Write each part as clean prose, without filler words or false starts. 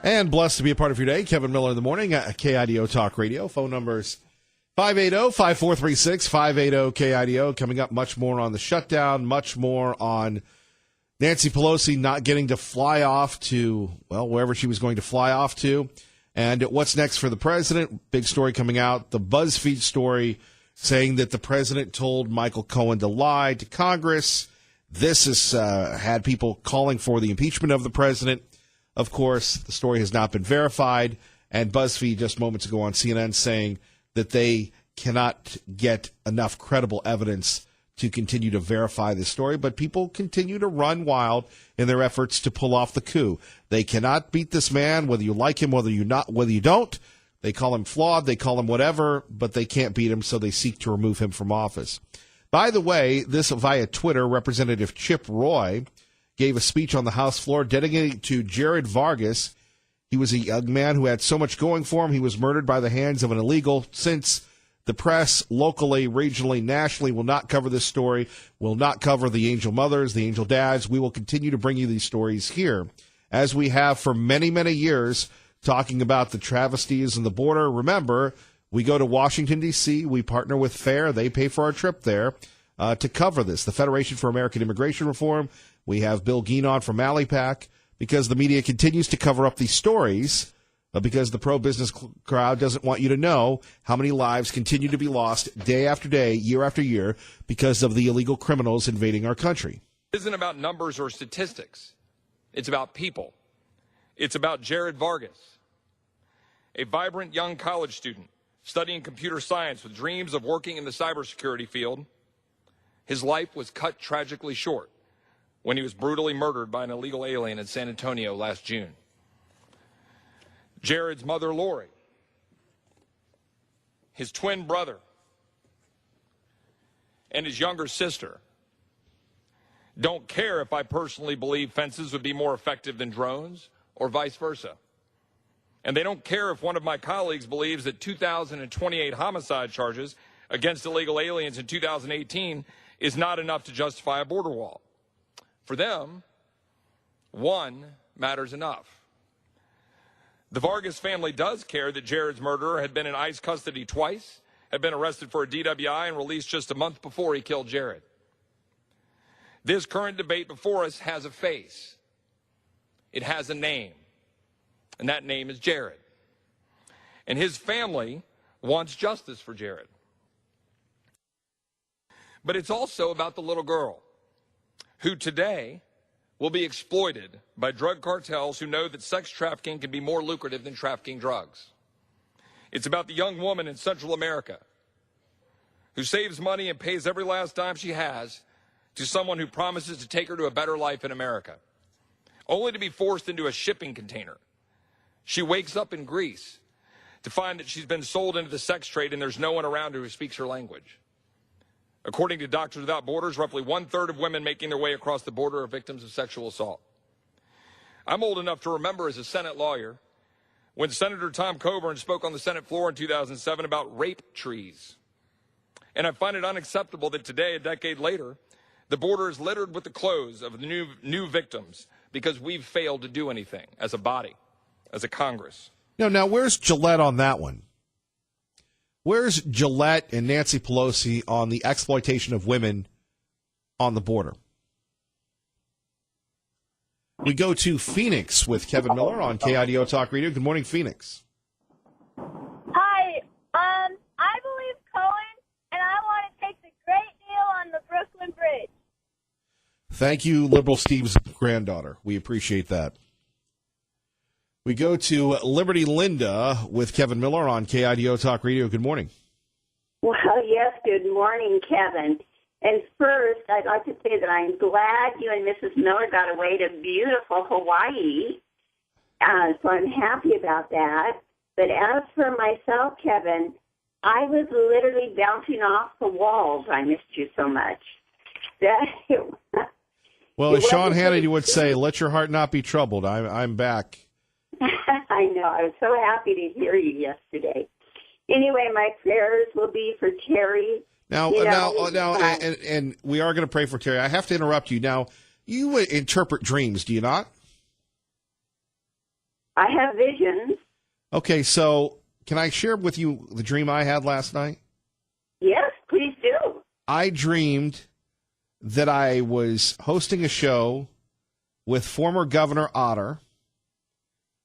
And blessed to be a part of your day. Kevin Miller in the morning at KIDO Talk Radio. Phone numbers 580-5436, 580-KIDO. Coming up, much more on the shutdown, much more on Nancy Pelosi not getting to fly off to, well, wherever she was going to fly off to. And what's next for the president? Big story coming out. The BuzzFeed story saying that the president told Michael Cohen to lie to Congress. This has had people calling for the impeachment of the president. Of course, the story has not been verified, and BuzzFeed just moments ago on CNN saying that they cannot get enough credible evidence to continue to verify this story, but people continue to run wild in their efforts to pull off the coup. They cannot beat this man, whether you like him, whether you don't. They call him flawed, they call him whatever, but they can't beat him, so they seek to remove him from office. By the way, this via Twitter, Representative Chip Roy gave a speech on the House floor dedicated to Jared Vargas. He was a young man who had so much going for him. He was murdered by the hands of an illegal. Since the press, locally, regionally, nationally, will not cover this story, will not cover the angel mothers, the angel dads, we will continue to bring you these stories here, as we have for many, many years, talking about the travesties on the border. Remember, we go to Washington, D.C., we partner with FAIR, they pay for our trip there to cover this. The Federation for American Immigration Reform. We have Bill Geen on from MALIPAC, because the media continues to cover up these stories, because the pro-business crowd doesn't want you to know how many lives continue to be lost day after day, year after year, because of the illegal criminals invading our country. It isn't about numbers or statistics. It's about people. It's about Jared Vargas, a vibrant young college student studying computer science with dreams of working in the cybersecurity field. His life was cut tragically short when he was brutally murdered by an illegal alien in San Antonio last June. Jared's mother, Lori, his twin brother, and his younger sister don't care if I personally believe fences would be more effective than drones or vice versa. And they don't care if one of my colleagues believes that 2,028 homicide charges against illegal aliens in 2018 is not enough to justify a border wall. For them, one matters enough. The Vargas family does care that Jared's murderer had been in ICE custody twice, had been arrested for a DWI, and released just a month before he killed Jared. This current debate before us has a face. It has a name, and that name is Jared. And his family wants justice for Jared. But it's also about the little girl, who today will be exploited by drug cartels who know that sex trafficking can be more lucrative than trafficking drugs. It's about the young woman in Central America who saves money and pays every last dime she has to someone who promises to take her to a better life in America, only to be forced into a shipping container. She wakes up in Greece to find that she's been sold into the sex trade and there's no one around her who speaks her language. According to Doctors Without Borders, roughly 1/3 of women making their way across the border are victims of sexual assault. I'm old enough to remember as a Senate lawyer when Senator Tom Coburn spoke on the Senate floor in 2007 about rape trees. And I find it unacceptable that today, a decade later, the border is littered with the clothes of the new victims because we've failed to do anything as a body, as a Congress. Now, where's Gillette on that one? Where's Gillette and Nancy Pelosi on the exploitation of women on the border? We go to Phoenix with Kevin Miller on KIDO Talk Radio. Good morning, Phoenix. Hi. I believe Cohen, and I want to take the great deal on the Brooklyn Bridge. Thank you, Liberal Steve's granddaughter. We appreciate that. We go to Liberty Linda with Kevin Miller on KIDO Talk Radio. Good morning. Well, yes, good morning, Kevin. And first, I'd like to say that I'm glad you and Mrs. Miller got away to beautiful Hawaii. So I'm happy about that. But as for myself, Kevin, I was literally bouncing off the walls. I missed you so much. Well, as Sean Hannity would say, let your heart not be troubled. I'm back. I know. I was so happy to hear you yesterday. Anyway, my prayers will be for Terry. Now, and we are going to pray for Terry. I have to interrupt you. Now, you interpret dreams, do you not? I have visions. Okay, so can I share with you the dream I had last night? Yes, please do. I dreamed that I was hosting a show with former Governor Otter,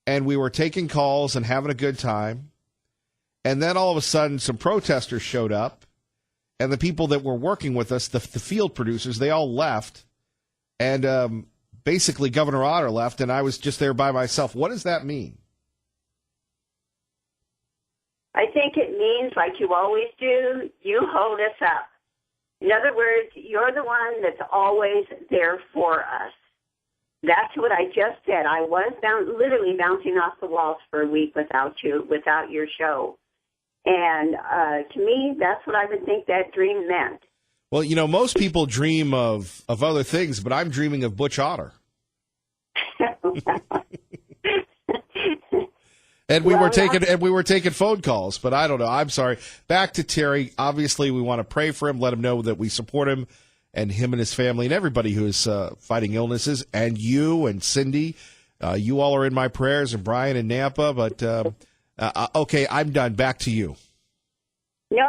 and we were taking calls and having a good time. And then all of a sudden, some protesters showed up, and the people that were working with us, the field producers, they all left. And basically, Governor Otter left, and I was just there by myself. What does that mean? I think it means, like you always do, you hold us up. In other words, you're the one that's always there for us. That's what I just said. I was literally bouncing off the walls for a week without you, without your show. And to me, that's what I would think that dream meant. Well, you know, most people dream of other things, but I'm dreaming of Butch Otter. And we were taking phone calls, but I don't know. I'm sorry. Back to Terry. Obviously, we want to pray for him, let him know that we support him and his family and everybody who is fighting illnesses. And you and Cindy, you all are in my prayers, and Brian and Nampa. But okay, I'm done. Back to you. No.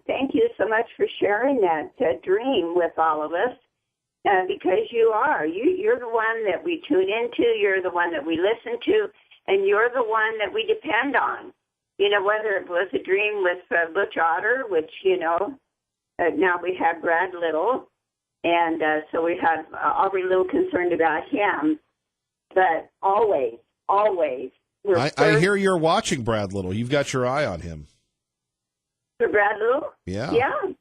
Thank you so much for sharing that dream with all of us, because you're the one that we tune into. You're the one that we listen to. And you're the one that we depend on. You know, whether it was a dream with Butch Otter, which, now we have Brad Little. And so we have Aubrey Little concerned about him. But always. I hear you're watching Brad Little. You've got your eye on him. For Brad Little? Yeah. Yeah.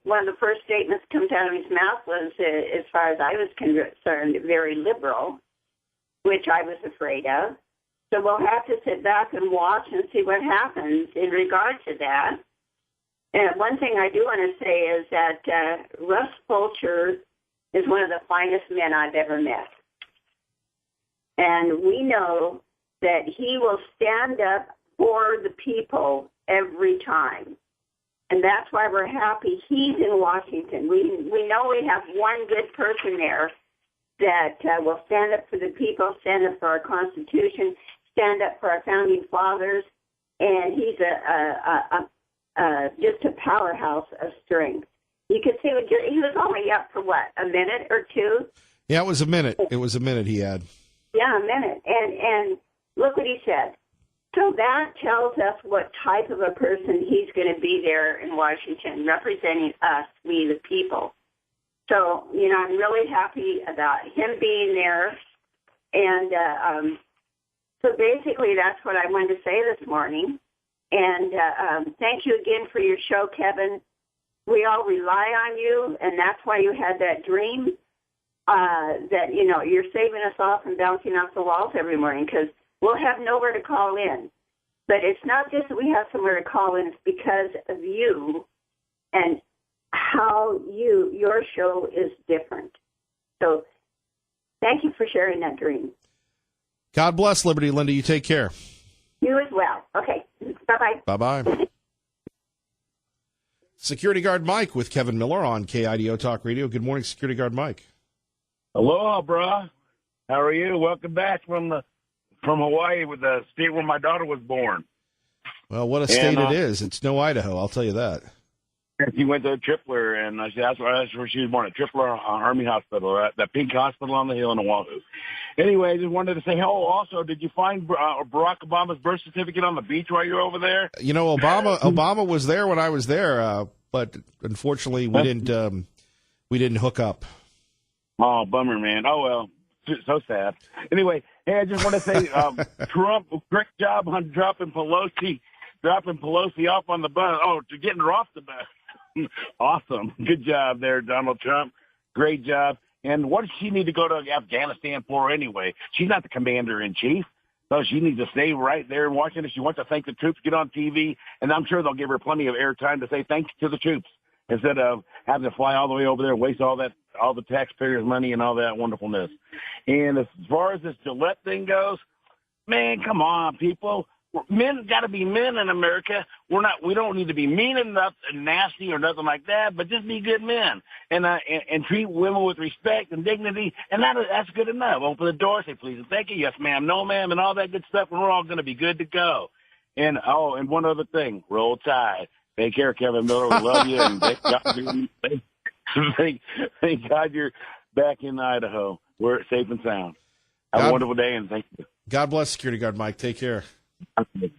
One of the first statements that comes out of his mouth was, as far as I was concerned, very liberal, which I was afraid of. So we'll have to sit back and watch and see what happens in regard to that. And one thing I do want to say is that Russ Fulcher is one of the finest men I've ever met. And we know that he will stand up for the people every time. And that's why we're happy he's in Washington. We know we have one good person there that will stand up for the people, stand up for our Constitution, stand up for our founding fathers, and he's just a powerhouse of strength. You could see he was only up for a minute or two? Yeah, it was a minute. It was a minute he had. Yeah, a minute. And look what he said. So that tells us what type of a person he's going to be there in Washington, representing us, we the people. So, I'm really happy about him being there. And so basically that's what I wanted to say this morning. And thank you again for your show, Kevin. We all rely on you, and that's why you had that dream that, you're saving us all from bouncing off the walls every morning, because we'll have nowhere to call in. But it's not just that we have somewhere to call in. It's because of you and how your show is different. So thank you for sharing that dream. God bless, Liberty Linda. You take care. You as well. Okay. Bye-bye. Bye-bye. Security Guard Mike with Kevin Miller on KIDO Talk Radio. Good morning, Security Guard Mike. Aloha, brah. How are you? Welcome back from Hawaii, with the state where my daughter was born. Well, what a state it is. It's no Idaho, I'll tell you that. She went to Tripler, and I said that's where she was born, at Tripler Army Hospital, right? That pink hospital on the hill in Oahu. Anyway, I just wanted to say, also, did you find Barack Obama's birth certificate on the beach while you were over there? Obama was there when I was there, but unfortunately we didn't hook up. Oh, bummer, man. Oh, well, so sad. Anyway, hey, I just want to say, Trump, great job on dropping Pelosi off on the bus. Oh, to getting her off the bus. Awesome. Good job there, Donald Trump. Great job. And what does she need to go to Afghanistan for anyway? She's not the commander-in-chief, so she needs to stay right there in Washington. If she wants to thank the troops, get on TV, and I'm sure they'll give her plenty of airtime to say thanks to the troops instead of having to fly all the way over there and waste all the taxpayers' money and all that wonderfulness. And as far as this Gillette thing goes, man, come on, people. men got to be men in America. We don't need to be mean enough and nasty or nothing like that, but just be good men and treat women with respect and dignity. And that's good enough. Open the door, say please and thank you, yes ma'am, no ma'am, and all that good stuff, and we're all going to be good to go. And and one other thing, roll Tide. Take care, Kevin Miller. We love you, and thank God you're back in Idaho. We're safe and sound. Have a wonderful day, and thank you. God bless, security guard Mike. Take care.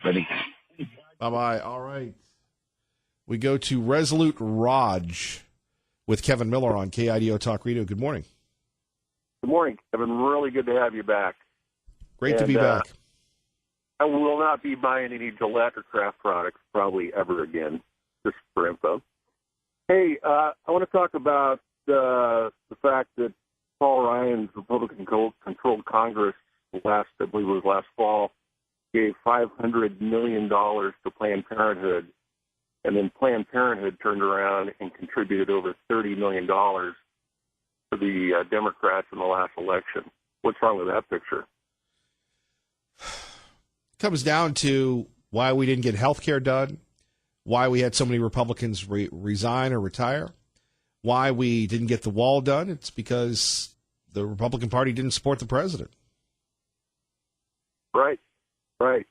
Buddy. Bye-bye. All right. We go to Resolute Raj with Kevin Miller on KIDO Talk Radio. Good morning. Good morning, Kevin. Really good to have you back. Great to be back. I will not be buying any Gillette or Kraft products probably ever again, just for info. Hey, I want to talk about the fact that Paul Ryan's Republican-controlled Congress I believe it was last fall, gave $500 million to Planned Parenthood, and then Planned Parenthood turned around and contributed over $30 million to the Democrats in the last election. What's wrong with that picture? Comes down to why we didn't get health care done, why we had so many Republicans resign or retire, why we didn't get the wall done. It's because the Republican Party didn't support the president. Right.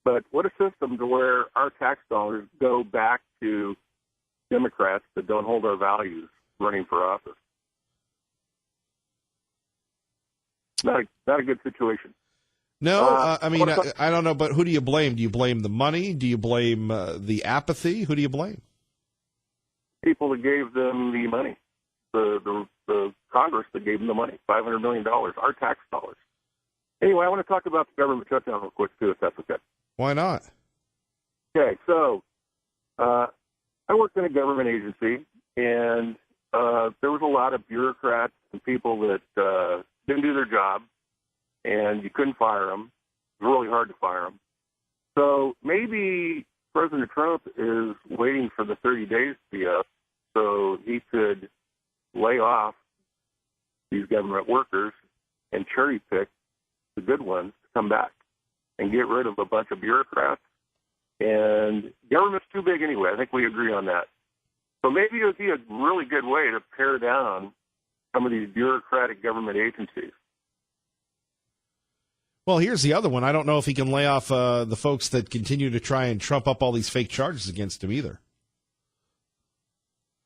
But what a system to where our tax dollars go back to Democrats that don't hold our values running for office. Not a good situation. No, I don't know, but who do you blame? Do you blame the money? Do you blame the apathy? Who do you blame? People that gave them the money, the Congress that gave them the money, $500 million, our tax dollars. Anyway, I want to talk about the government shutdown real quick, too, if that's okay. Why not? Okay, so I worked in a government agency, and there was a lot of bureaucrats and people that didn't do their job, and you couldn't fire them. It was really hard to fire them. So maybe President Trump is waiting for the 30 days to be up so he could lay off these government workers and cherry pick the good ones to come back and get rid of a bunch of bureaucrats. And government's too big anyway. I think we agree on that. So maybe it would be a really good way to pare down some of these bureaucratic government agencies. Well, here's the other one. I don't know if he can lay off the folks that continue to try and trump up all these fake charges against him either.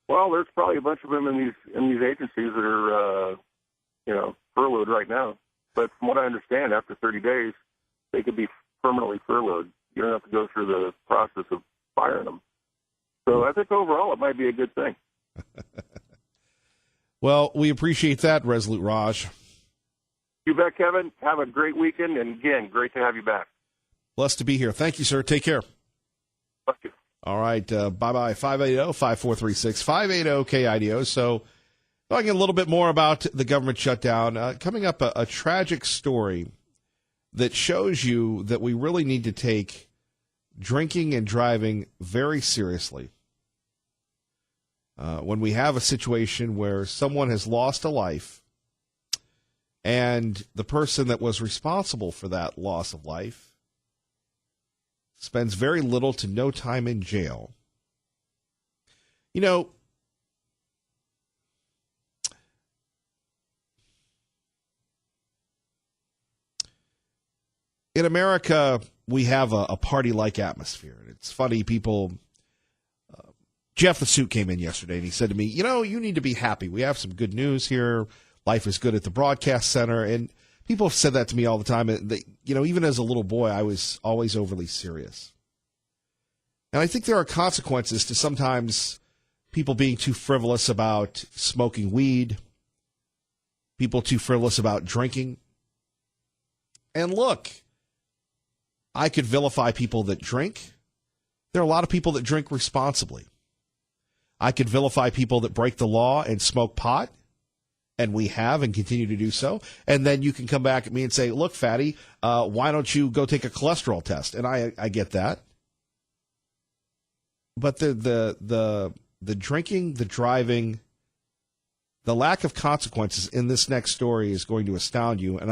Well, there's probably a bunch of them in these agencies that are, furloughed right now. But from what I understand, after 30 days, they could be permanently furloughed. You don't have to go through the process of firing them. So I think overall it might be a good thing. Well, we appreciate that, Resolute Raj. You bet, Kevin. Have a great weekend. And again, great to have you back. Blessed to be here. Thank you, sir. Take care. Thank you. All right. Bye-bye. 580-5436. 580-KIDO. So talking a little bit more about the government shutdown. Coming up, a tragic story that shows you that we really need to take drinking and driving very seriously. When we have a situation where someone has lost a life and the person that was responsible for that loss of life spends very little to no time in jail. You know, in America, we have a party-like atmosphere. It's funny, people... Jeff the Suit came in yesterday, and he said to me, you need to be happy. We have some good news here. Life is good at the broadcast center. And people have said that to me all the time. And even as a little boy, I was always overly serious. And I think there are consequences to sometimes people being too frivolous about smoking weed, people too frivolous about drinking. And look, I could vilify people that drink. There are a lot of people that drink responsibly. I could vilify people that break the law and smoke pot, and we have and continue to do so. And then you can come back at me and say, look, fatty, why don't you go take a cholesterol test? And I get that. But the drinking, the driving, the lack of consequences in this next story is going to astound you. And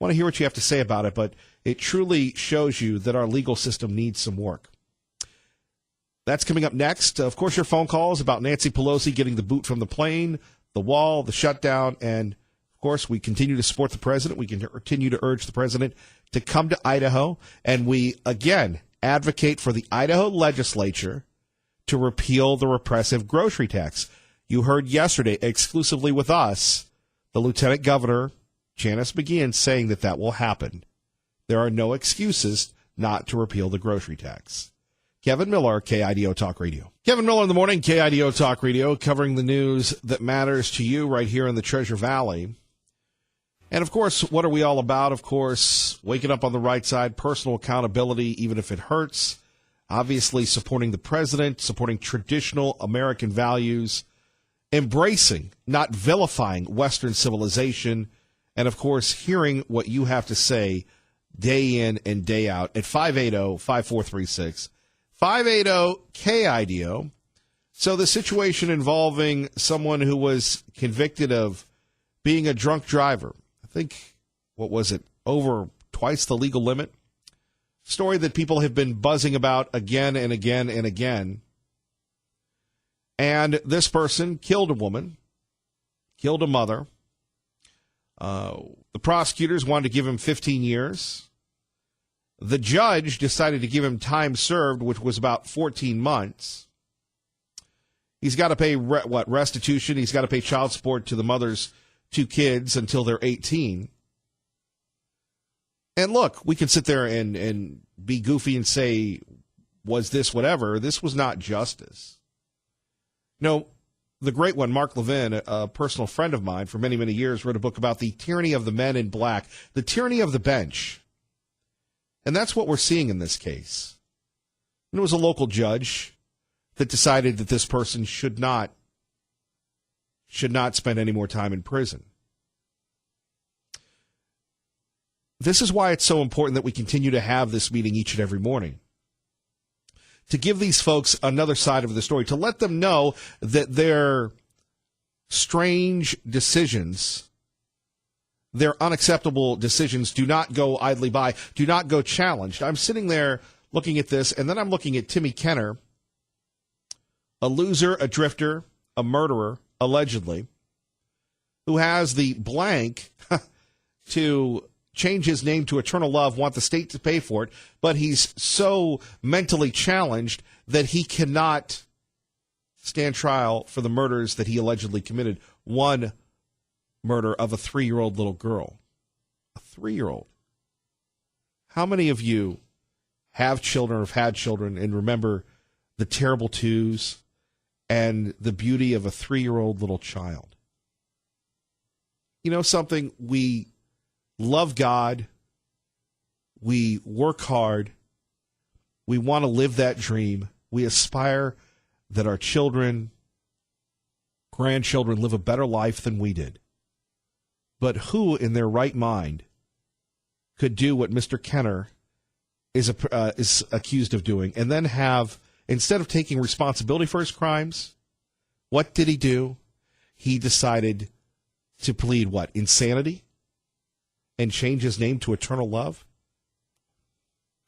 want to hear what you have to say about it, but it truly shows you that our legal system needs some work. That's coming up next. Of course, your phone calls about Nancy Pelosi getting the boot from the plane, the wall, the shutdown, and of course, we continue to support the president. We continue to urge the president to come to Idaho, and we, again, advocate for the Idaho legislature to repeal the repressive grocery tax. You heard yesterday, exclusively with us, the Lieutenant Governor, Janice McGeachin, saying that that will happen. There are no excuses not to repeal the grocery tax. Kevin Miller, KIDO Talk Radio. Kevin Miller in the morning, KIDO Talk Radio, covering the news that matters to you right here in the Treasure Valley. And, of course, what are we all about? Of course, waking up on the right side, personal accountability, even if it hurts. Obviously, supporting the president, supporting traditional American values, embracing, not vilifying Western civilization, and, of course, hearing what you have to say day in and day out at 580-5436. 580-KIDO. So the situation involving someone who was convicted of being a drunk driver, I think, what was it, over twice the legal limit? Story that people have been buzzing about again and again and again. And this person killed a woman, killed a mother. The prosecutors wanted to give him 15 years. The judge decided to give him time served, which was about 14 months. He's got to pay, restitution? He's got to pay child support to the mother's 2 kids until they're 18. And look, we can sit there and be goofy and say, was this whatever? This was not justice. No, the great one, Mark Levin, a personal friend of mine for many, many years, wrote a book about the tyranny of the men in black, the tyranny of the bench. And that's what we're seeing in this case. And it was a local judge that decided that this person should not spend any more time in prison. This is why it's so important that we continue to have this meeting each and every morning. To give these folks another side of the story, to let them know that their strange decisions, their unacceptable decisions do not go idly by, do not go challenged. I'm sitting there looking at this, and then I'm looking at Timmy Kenner, a loser, a drifter, a murderer, allegedly, who has the blank to change his name to Eternal Love, want the state to pay for it, but he's so mentally challenged that he cannot stand trial for the murders that he allegedly committed. One murder of a 3-year-old little girl. A 3-year-old. How many of you have children or have had children and remember the terrible twos and the beauty of a 3-year-old little child? You know something? We love God. We work hard. We want to live that dream. We aspire that our children, grandchildren live a better life than we did. But who in their right mind could do what Mr. Kenner is accused of doing and then have, instead of taking responsibility for his crimes, what did he do? He decided to plead what? Insanity? And change his name to Eternal Love?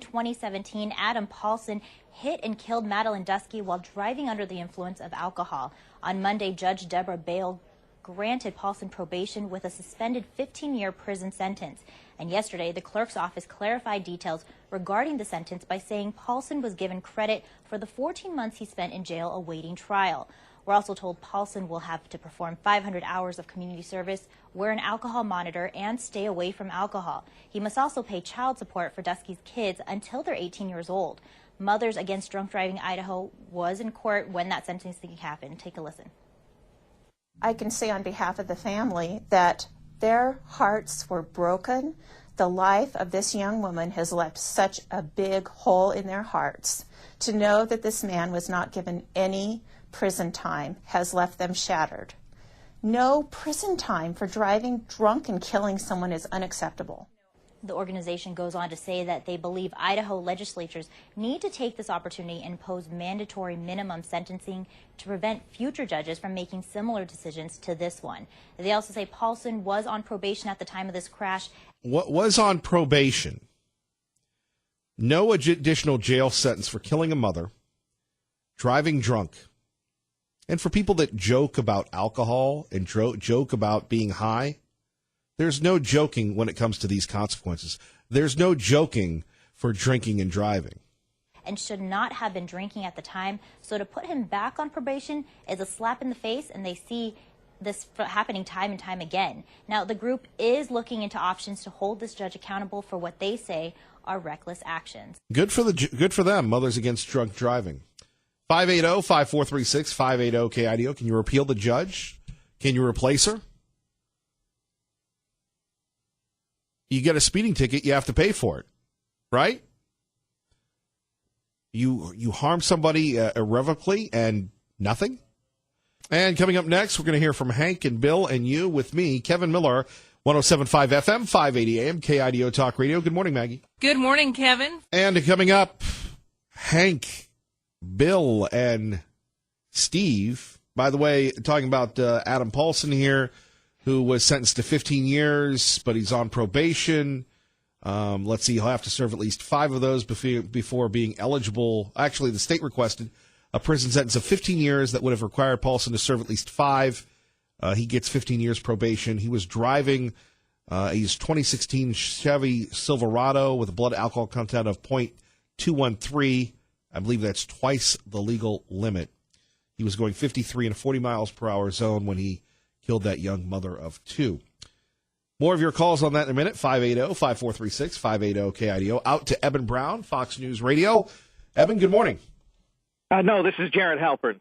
2017, Adam Paulson hit and killed Madeline Dusky while driving under the influence of alcohol. On Monday, Judge Deborah Bale granted Paulson probation with a suspended 15-year prison sentence. And yesterday, the clerk's office clarified details regarding the sentence by saying Paulson was given credit for the 14 months he spent in jail awaiting trial. We're also told Paulson will have to perform 500 hours of community service, wear an alcohol monitor, and stay away from alcohol. He must also pay child support for Dusky's kids until they're 18 years old. Mothers Against Drunk Driving Idaho was in court when that sentencing happened. Take a listen. I can say on behalf of the family that their hearts were broken. The life of this young woman has left such a big hole in their hearts. To know that this man was not given any prison time has left them shattered. No prison time for driving drunk and killing someone is unacceptable. The organization goes on to say that they believe Idaho legislatures need to take this opportunity and impose mandatory minimum sentencing to prevent future judges from making similar decisions to this one. They also say Paulson was on probation at the time of this crash. What was on probation? No additional jail sentence for killing a mother, driving drunk, and for people that joke about alcohol and joke about being high. There's no joking when it comes to these consequences. There's no joking for drinking and driving. And should not have been drinking at the time. So to put him back on probation is a slap in the face, and they see this happening time and time again. Now, the group is looking into options to hold this judge accountable for what they say are reckless actions. Good for them, Mothers Against Drunk Driving. 580-5436, 580-KIDO. Can you repeal the judge? Can you replace her? You get a speeding ticket, you have to pay for it, right? You harm somebody irrevocably and nothing? And coming up next, we're going to hear from Hank and Bill and you with me, Kevin Miller, 107.5 FM, 580 AM, KIDO Talk Radio. Good morning, Maggie. Good morning, Kevin. And coming up, Hank, Bill, and Steve. By the way, talking about Adam Paulson here, who was sentenced to 15 years, but he's on probation. Let's see, he'll have to serve at least 5 of those before being eligible. Actually, the state requested a prison sentence of 15 years that would have required Paulson to serve at least 5. He gets 15 years probation. He was driving his 2016 Chevy Silverado with a blood alcohol content of .213. I believe that's twice the legal limit. He was going 53 in a 40 miles per hour zone when he killed that young mother of 2. More of your calls on that in a minute. 580-5436, 580-KIDO. Out to Eben Brown, Fox News Radio. Eben, good morning. No, this is Jared Halpern.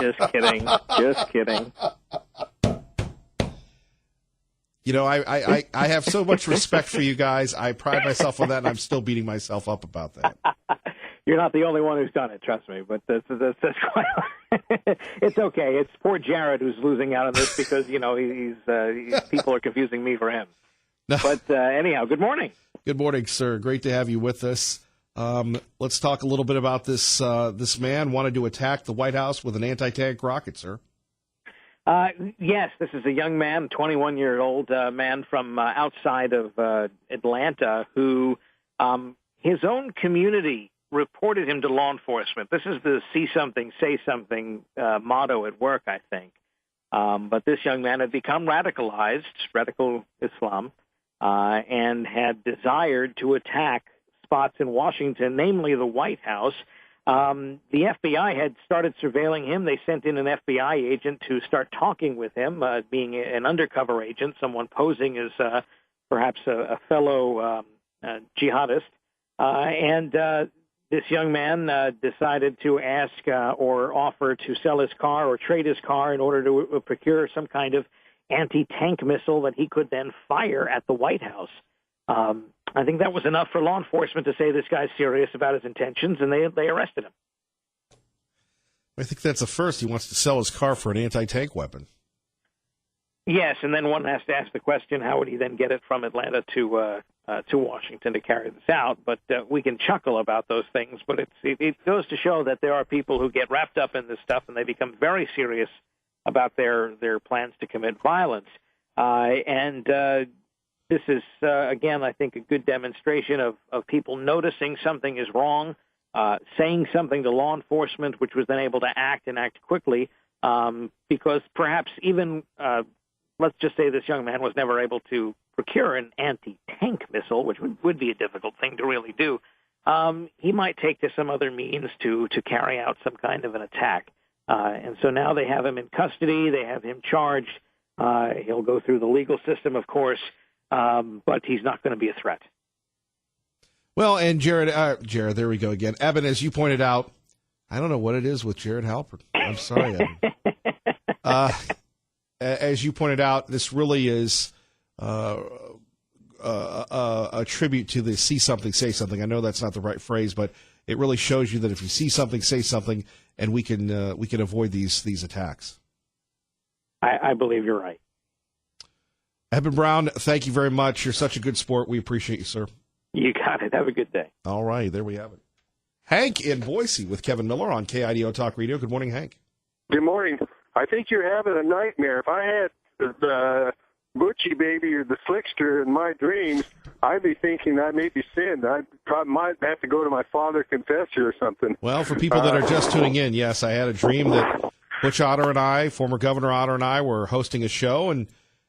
Just kidding. Just kidding. You know, I have so much respect for you guys. I pride myself on that, and I'm still beating myself up about that. You're not the only one who's done it, trust me. But that's quite. It's okay. It's poor Jared who's losing out on this because he's people are confusing me for him. No. But anyhow, good morning. Good morning, sir. Great to have you with us. Let's talk a little bit about this. This man wanted to attack the White House with an anti-tank rocket, sir. Yes, this is a young man, 21-year-old man from outside of Atlanta who his own community reported him to law enforcement. This is the see something, say something motto at work, I think. But this young man had become radicalized, radical Islam, and had desired to attack spots in Washington, namely the White House. The FBI had started surveilling him. They sent in an FBI agent to start talking with him, being an undercover agent, someone posing as perhaps a fellow jihadist. And this young man decided to ask or offer to sell his car or trade his car in order to procure some kind of anti-tank missile that he could then fire at the White House. I think that was enough for law enforcement to say this guy's serious about his intentions, and they arrested him. I think that's a first. He wants to sell his car for an anti-tank weapon. Yes, and then one has to ask the question, how would he then get it from Atlanta to Washington to carry this out? But we can chuckle about those things, but it goes to show that there are people who get wrapped up in this stuff, and they become very serious about their plans to commit violence. This is, again, I think, a good demonstration of people noticing something is wrong, saying something to law enforcement, which was then able to act quickly, because perhaps even, let's just say this young man was never able to procure an anti-tank missile, which would be a difficult thing to really do. He might take to some other means to carry out some kind of an attack. And so now they have him in custody. They have him charged. He'll go through the legal system, of course. But he's not going to be a threat. Well, and Jared, there we go again. Eben, as you pointed out, I don't know what it is with Jared Halpern. I'm sorry, Eben. As you pointed out, this really is a tribute to the see something, say something. I know that's not the right phrase, but it really shows you that if you see something, say something, and we can avoid these attacks. I believe you're right. Eben Brown, thank you very much. You're such a good sport. We appreciate you, sir. You got it. Have a good day. All right, there we have it. Hank in Boise with Kevin Miller on KIDO Talk Radio. Good morning, Hank. Good morning. I think you're having a nightmare. If I had the Butchie baby or the Slickster in my dreams, I'd be thinking I may be sinned. I probably might have to go to my father confessor or something. Well, for people that are just tuning in, yes, I had a dream that Butch Otter and I, former Governor Otter and I, were hosting a show, and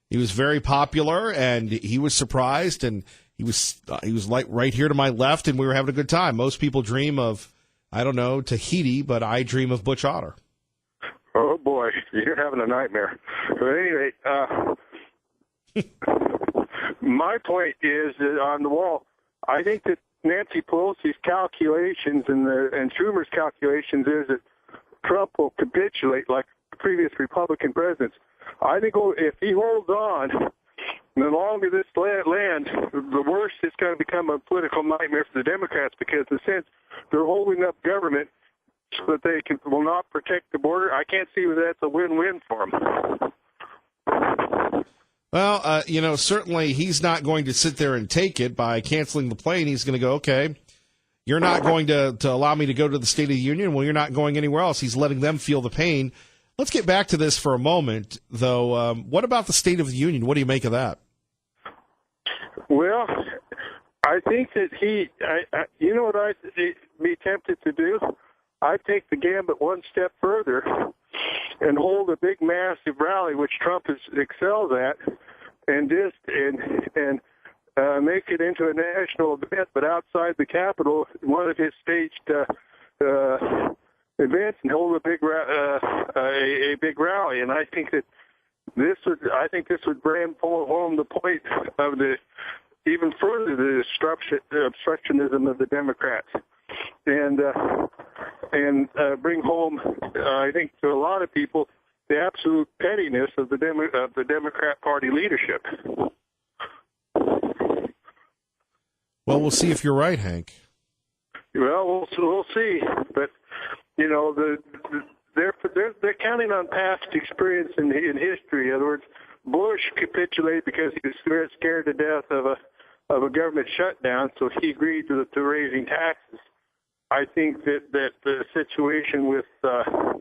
he was very popular, and he was surprised, and he was like right here to my left, and we were having a good time. Most people dream of, I don't know, Tahiti, but I dream of Butch Otter. Oh, boy, you're having a nightmare. But anyway, my point is that on the wall, I think that Nancy Pelosi's calculations and Schumer's calculations is that Trump will capitulate like previous Republican presidents. I think if he holds on, the longer this lands, the worse it's going to become a political nightmare for the Democrats, because in a sense they're holding up government so that they will not protect the border. I can't see that that's a win-win for them. Well, certainly he's not going to sit there and take it by canceling the plane. He's going to go, okay, you're not going to allow me to go to the State of the Union. Well, you're not going anywhere else. He's letting them feel the pain. Let's get back to this for a moment, though. What about the State of the Union? What do you make of that? Well, I think that you know what I'd be tempted to do? I'd take the gambit one step further and hold a big, massive rally, which Trump excels at, and make it into a national event, but outside the Capitol, one of his staged events, and hold a big rally. And I think that this would bring home the point of even further the obstructionism of the Democrats, and bring home, I think, to a lot of people, the absolute pettiness of the Democrat Party leadership. Well, we'll see if you're right, Hank. Well, we'll see, but they're counting on past experience in history. In other words, Bush capitulated because he was scared to death of a government shutdown, so he agreed to raising taxes. I think that the situation with the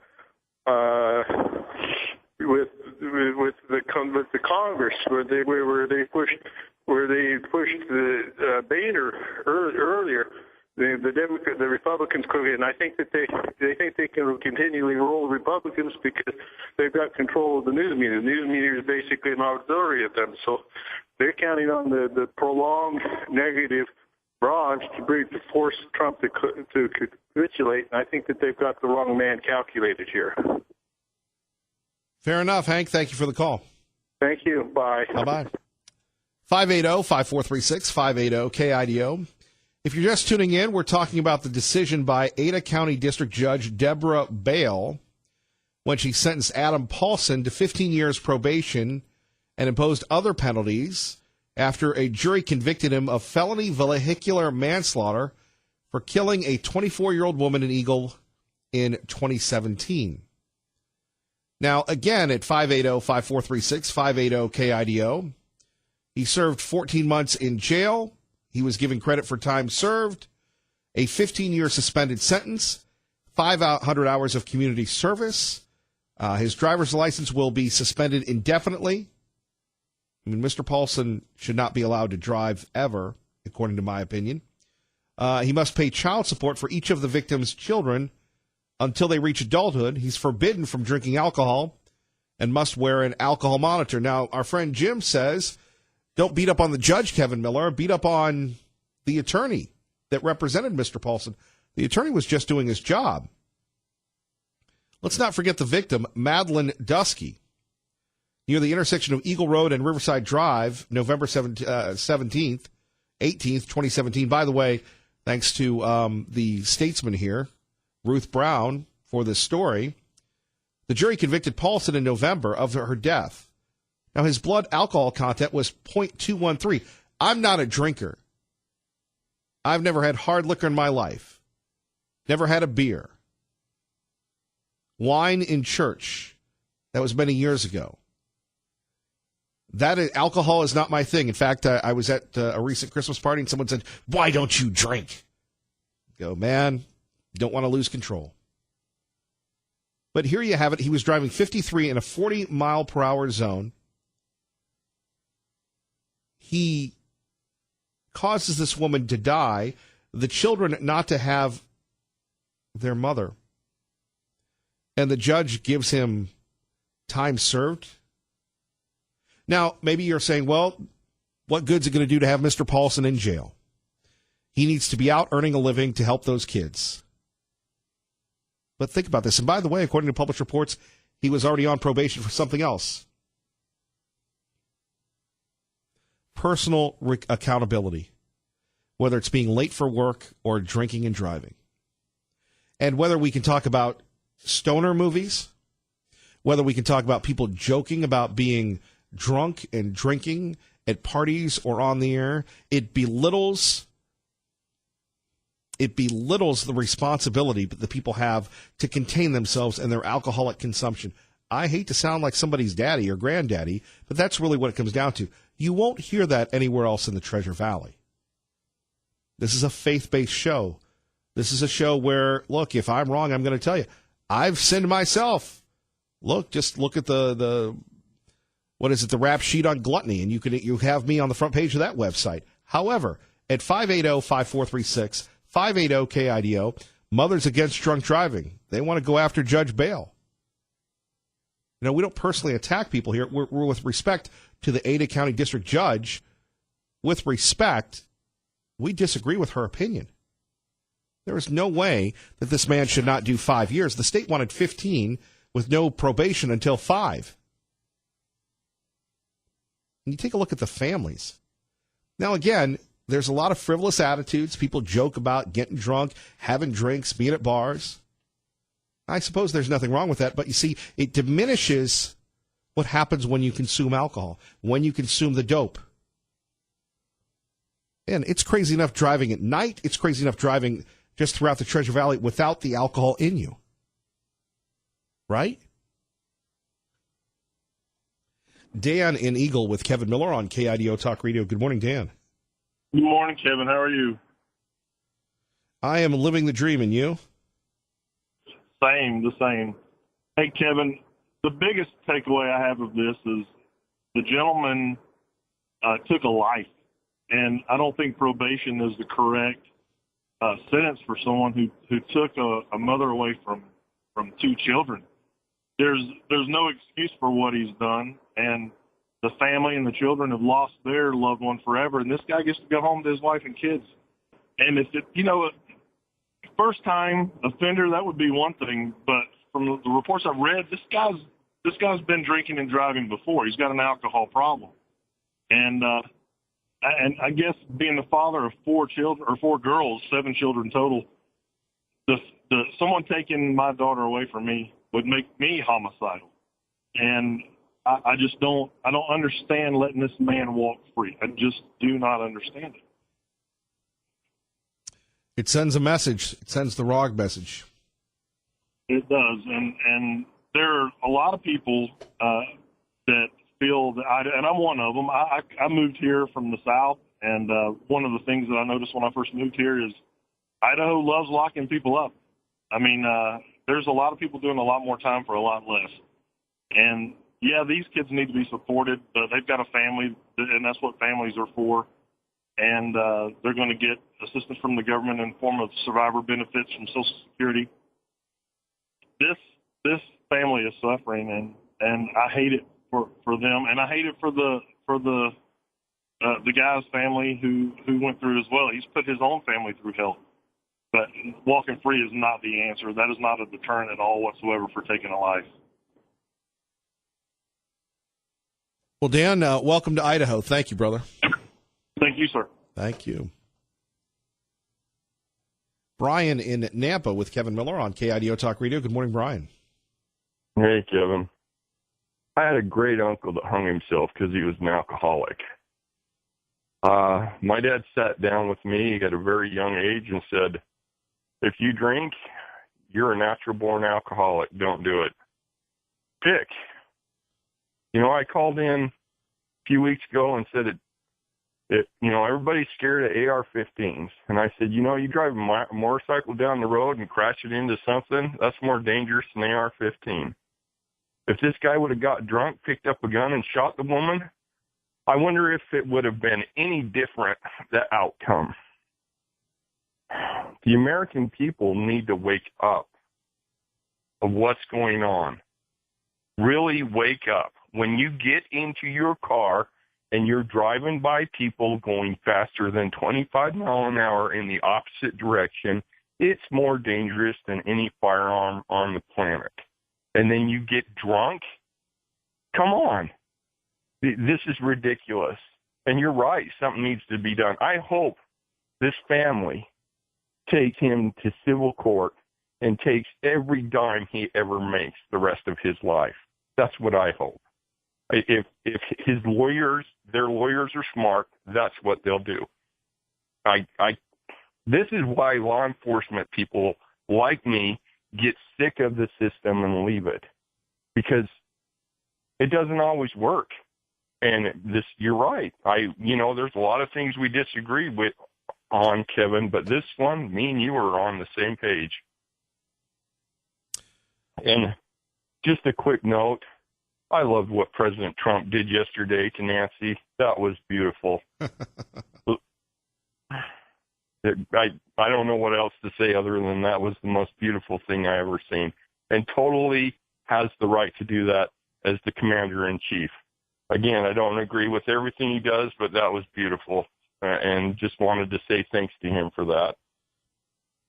Congress, where they pushed the Boehner earlier, the Republicans could, and I think that they think they can continually roll Republicans because they've got control of the news media. The news media is basically an auxiliary of them, so they're counting on the prolonged negative bronze to force Trump to capitulate, and I think that they've got the wrong man calculated here. Fair enough, Hank. Thank you for the call. Thank you. Bye. Bye-bye. 580-5436, 580-KIDO. If you're just tuning in, we're talking about the decision by Ada County District Judge Deborah Bale when she sentenced Adam Paulson to 15 years probation and imposed other penalties after a jury convicted him of felony vehicular manslaughter for killing a 24-year-old woman in Eagle in 2017. Now, again, at 580-5436, 580-KIDO, he served 14 months in jail. He was given credit for time served, a 15-year suspended sentence, 500 hours of community service. His driver's license will be suspended indefinitely. I mean, Mr. Paulson should not be allowed to drive ever, according to my opinion. He must pay child support for each of the victim's children until they reach adulthood. He's forbidden from drinking alcohol and must wear an alcohol monitor. Now, our friend Jim says, don't beat up on the judge, Kevin Miller. Beat up on the attorney that represented Mr. Paulson. The attorney was just doing his job. Let's not forget the victim, Madeline Dusky, near the intersection of Eagle Road and Riverside Drive, November 18th, 2017. By the way, thanks to the statesman here, Ruth Brown, for this story. The jury convicted Paulson in November of her death. Now, his blood alcohol content was 0.213. I'm not a drinker. I've never had hard liquor in my life. Never had a beer. Wine in church. That was many years ago. Alcohol is not my thing. In fact, I was at a recent Christmas party and someone said, "Why don't you drink?" I go, man, don't want to lose control. But here you have it. He was driving 53 in a 40-mile-per-hour zone. He causes this woman to die, the children not to have their mother. And the judge gives him time served. Now, maybe you're saying, well, what good's it going to do to have Mr. Paulson in jail? He needs to be out earning a living to help those kids. But think about this. And by the way, according to published reports, he was already on probation for something else. Personal accountability, whether it's being late for work or drinking and driving. And whether we can talk about stoner movies, whether we can talk about people joking about being drunk and drinking at parties or on the air, it belittles the responsibility that the people have to contain themselves and their alcoholic consumption. I hate to sound like somebody's daddy or granddaddy, but that's really what it comes down to. You won't hear that anywhere else in the Treasure Valley. This is a faith-based show. This is a show where, look, if I'm wrong, I'm going to tell you. I've sinned myself. Look, just look at the rap sheet on gluttony, and you have me on the front page of that website. However, at 580-5436, 580-KIDO, Mothers Against Drunk Driving, they want to go after Judge Bale. You know, we don't personally attack people here. We're with respect to the Ada County District Judge. With respect, we disagree with her opinion. There is no way that this man should not do 5 years. The state wanted 15 with no probation until 5. And you take a look at the families. Now, again, there's a lot of frivolous attitudes. People joke about getting drunk, having drinks, being at bars. I suppose there's nothing wrong with that, but you see, it diminishes what happens when you consume alcohol, when you consume the dope. And it's crazy enough driving at night. It's crazy enough driving just throughout the Treasure Valley without the alcohol in you. Right? Dan in Eagle with Kevin Miller on KIDO Talk Radio. Good morning, Dan. Good morning, Kevin. How are you? I am living the dream, and you? The same. Hey, Kevin, the biggest takeaway I have of this is the gentleman took a life, and I don't think probation is the correct sentence for someone who took a mother away from 2 children. There's no excuse for what he's done, and the family and the children have lost their loved one forever, and this guy gets to go home to his wife and kids. And if first-time offender, that would be one thing, but from the reports I've read, this guy's been drinking and driving before. He's got an alcohol problem, and I guess being the father of 4 children or 4 girls, 7 children total, someone taking my daughter away from me would make me homicidal, and I don't understand letting this man walk free. I just do not understand it. It sends a message. It sends the wrong message. It does, and there are a lot of people that feel that, and I'm one of them. I moved here from the South, and one of the things that I noticed when I first moved here is Idaho loves locking people up. I mean, there's a lot of people doing a lot more time for a lot less. And, yeah, these kids need to be supported. They've got a family, and that's what families are for. And they're going to get assistance from the government in the form of survivor benefits from Social Security. This family is suffering, and I hate it for them, and I hate it for the guy's family who went through it as well. He's put his own family through hell. But walking free is not the answer. That is not a deterrent at all whatsoever for taking a life. Well, Dan, welcome to Idaho. Thank you, brother. Thank you, sir. Thank you. Brian in Nampa with Kevin Miller on KIDO Talk Radio. Good morning, Brian. Hey, Kevin. I had a great uncle that hung himself because he was an alcoholic. My dad sat down with me at a very young age and said, if you drink, you're a natural-born alcoholic. Don't do it. Pick. I called in few weeks ago and said everybody's scared of AR-15s. And I said, you drive a motorcycle down the road and crash it into something, that's more dangerous than AR-15. If this guy would have got drunk, picked up a gun, and shot the woman, I wonder if it would have been any different, the outcome. The American people need to wake up of what's going on. Really wake up. When you get into your car and you're driving by people going faster than 25 miles an hour in the opposite direction, it's more dangerous than any firearm on the planet. And then you get drunk? Come on. This is ridiculous. And you're right. Something needs to be done. I hope this family takes him to civil court and takes every dime he ever makes the rest of his life. That's what I hope. If his lawyers, their lawyers are smart, that's what they'll do. This is why law enforcement people like me get sick of the system and leave it, because it doesn't always work. And you're right. There's a lot of things we disagree with on, Kevin, but this one, me and you are on the same page. And just a quick note, I loved what President Trump did yesterday to Nancy. That was beautiful. I don't know what else to say other than that was the most beautiful thing I ever seen, and totally has the right to do that as the commander-in-chief. Again, I don't agree with everything he does, but that was beautiful, and just wanted to say thanks to him for that.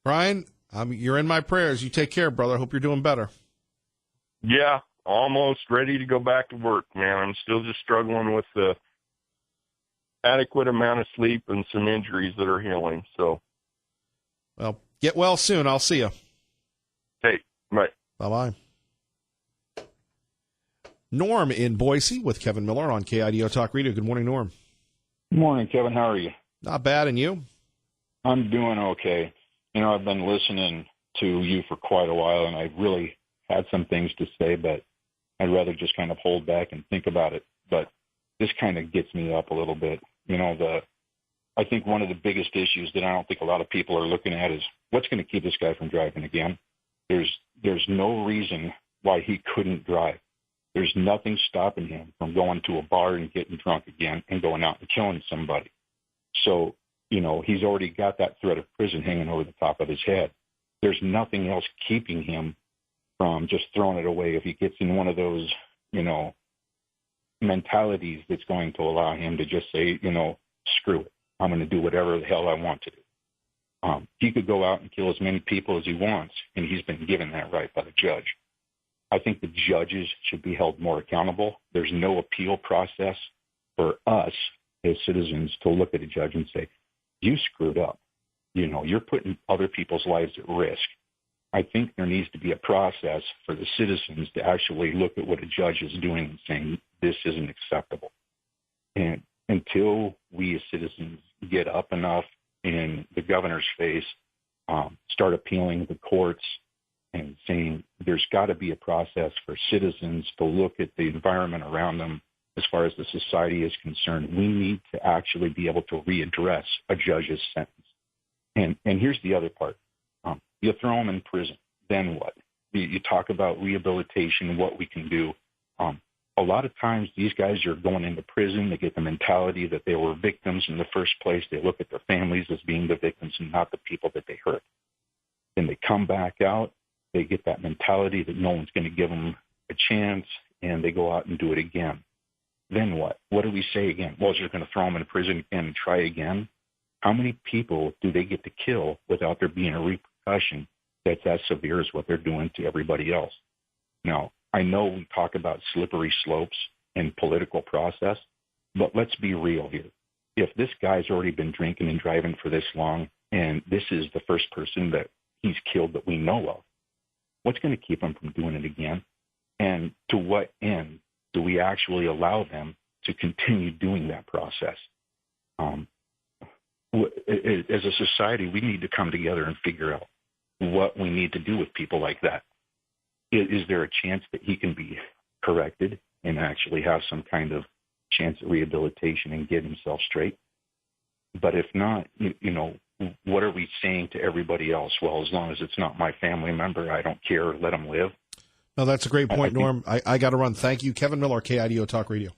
Brian, you're in my prayers. You take care, brother. Hope you're doing better. Yeah, almost ready to go back to work, man. I'm still just struggling with the adequate amount of sleep and some injuries that are healing. So, well, get well soon. I'll see you. Hey, bye. Bye-bye. Norm in Boise with Kevin Miller on KIDO Talk Radio. Good morning, Norm. Good morning, Kevin. How are you? Not bad, and you? I'm doing okay. I've been listening to you for quite a while, and I really had some things to say, but I'd rather just kind of hold back and think about it. But this kind of gets me up a little bit. I think one of the biggest issues that I don't think a lot of people are looking at is what's going to keep this guy from driving again. There's no reason why he couldn't drive. There's nothing stopping him from going to a bar and getting drunk again and going out and killing somebody. So, he's already got that threat of prison hanging over the top of his head. There's nothing else keeping him from just throwing it away if he gets in one of those, mentalities that's going to allow him to just say, screw it. I'm going to do whatever the hell I want to do. He could go out and kill as many people as he wants, and he's been given that right by the judge. I think the judges should be held more accountable. There's no appeal process for us as citizens to look at a judge and say, you screwed up. You're putting other people's lives at risk. I think there needs to be a process for the citizens to actually look at what a judge is doing and saying, this isn't acceptable. And until we as citizens get up enough in the governor's face, start appealing the courts and saying there's got to be a process for citizens to look at the environment around them as far as the society is concerned, we need to actually be able to readdress a judge's sentence. And here's the other part. You throw them in prison, then what? You talk about rehabilitation, what we can do. A lot of times these guys are going into prison. They get the mentality that they were victims in the first place. They look at their families as being the victims and not the people that they hurt. Then they come back out. They get that mentality that no one's going to give them a chance, and they go out and do it again. Then what? What do we say again? Well, you're going to throw them in prison again and try again? How many people do they get to kill without there being a repercussion that's as severe as what they're doing to everybody else? Now, I know we talk about slippery slopes and political process, but let's be real here. If this guy's already been drinking and driving for this long, and this is the first person that he's killed that we know of, what's going to keep him from doing it again? And to what end do we actually allow them to continue doing that process? As a society, we need to come together and figure out what we need to do with people like that. Is there a chance that he can be corrected and actually have some kind of chance at rehabilitation and get himself straight. But if not, you know, what are we saying to everybody else? Well, as long as it's not my family member, I don't care. Let them live. No, that's a great point, Norm. I got to run. Thank you. Kevin Miller, KIDO Talk Radio.